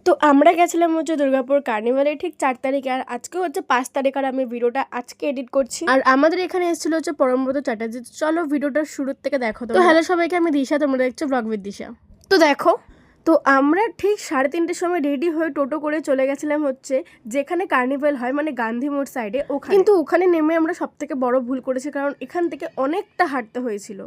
তো আমরা গেছিলাম হচ্ছে দুর্গাপুর কার্নিভালে ঠিক 4 তারিখে, আর আজকে হচ্ছে 5 তারিখ, আর আমি ভিডিওটা আজকে এডিট করছি। আর আমাদের এখানে এসেছিল হচ্ছে পরমব্রত চ্যাটার্জি। চলো ভিডিওটা শুরুর থেকে দেখো। তো হ্যালো সবাইকে, আমি দিশা, তোমরা দেখছো ব্লগ উইথ দিশা। তো দেখো, তো আমরা ঠিক 3:30টার সময় রেডি হয়ে টোটো করে চলে গেছিলাম হচ্ছে যেখানে কার্নিভাল হয়, মানে গান্ধী মোড় সাইডে ওখানে। কিন্তু ওখানে নেমে আমরা সব থেকে বড় ভুল করেছি, কারণ এখান থেকে অনেকটা হাঁটতে হয়েছিল।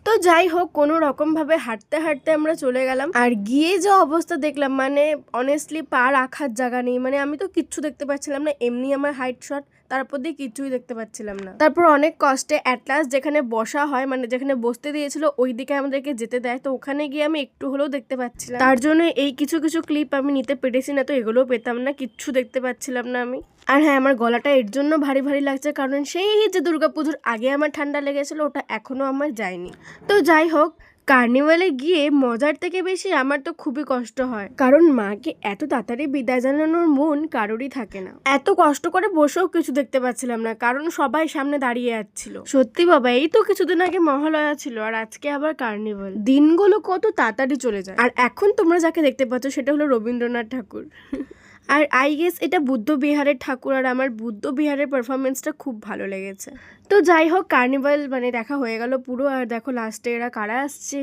তো যাই হোক, কোনো রকম ভাবে হাঁটতে হাঁটতে আমরা চলে গেলাম, আর গিয়ে যে অবস্থা দেখলাম, মানে অনেস্টলি পা রাখার জায়গা নেই। মানে আমি তো কিচ্ছু দেখতে পাচ্ছিলাম না, এমনি আমার হাইট শট, তারপর দিয়ে কিছুই দেখতে পাচ্ছিলাম না। তারপর অনেক কষ্টে অ্যাটলাস যেখানে বসা হয়, মানে যেখানে বসতে দিয়েছিল ওই দিকে আমাদেরকে যেতে দেয়, তো ওখানে গিয়ে আমি একটু হলেও দেখতে পাচ্ছিলাম। তার জন্য এই কিছু কিছু ক্লিপ আমি নিতে পেরেছি, না তো এগুলোও পেতাম না, কিচ্ছু দেখতে পাচ্ছিলাম না আমি। আর হ্যাঁ, আমার গলাটা এর জন্য ভারী ভারী লাগছে, কারণ সেই যে দুর্গাপুজোর আগে আমার ঠান্ডা লেগেছিল, ওটা এখনো আমার যায়নি। তো যাই হোক, কার্নিভালে গিয়ে মজার থেকে বেশি আমার তো খুবই কষ্ট হয়, কারণ মাকে এত তাড়াতাড়ি বিদায় জানানোর মন কারোরই থাকে না। এত কষ্ট করে বসেও কিছু দেখতে পাচ্ছিলাম না, কারণ সবাই সামনে দাঁড়িয়ে যাচ্ছিল। সত্যি বাবা, এই তো কিছুদিন আগে মহালয়া ছিল, আর আজকে আবার কার্নিভাল। দিনগুলো কত তাড়াতাড়ি চলে যায়। আর এখন তোমরা যাকে দেখতে পাচ্ছ সেটা হলো রবীন্দ্রনাথ ঠাকুর। আর আই গেস এটা বুদ্ধ বিহারের ঠাকুর, আর আমার বুদ্ধ বিহারের পারফরমেন্সটা খুব ভালো লেগেছে। তো যাই হোক, কার্নিভাল মানে দেখা হয়ে গেল পুরো। আর দেখো লাস্টে এরা কারা আসছে।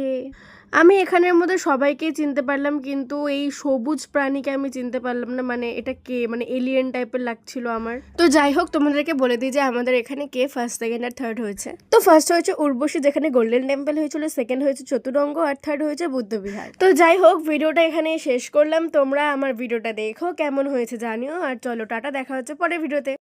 আমি এখানের মধ্যে সবাইকেই চিনতে পারলাম, কিন্তু এই সবুজ প্রাণীকে আমি চিনতে পারলাম না, মানে এটা কে, মানে এলিয়েন টাইপের লাগছিল আমার। তো যাই হোক, তোমাদেরকে বলে দিই যে আমাদের এখানে কে ফার্স্ট, সেকেন্ড আর থার্ড হয়েছে। তো ফার্স্ট হয়েছে উর্বশী, যেখানে গোল্ডেন টেম্পল হয়েছিল, সেকেন্ড হয়েছে চতুরঙ্গ, আর থার্ড হয়েছে বুদ্ধ বিহার। তো যাই হোক, ভিডিওটা এখানে শেষ করলাম। তোমরা আমার ভিডিওটা দেখো, কেমন হয়েছে জানিও, আর চলো টাটা, দেখা হচ্ছে পরের ভিডিওতে।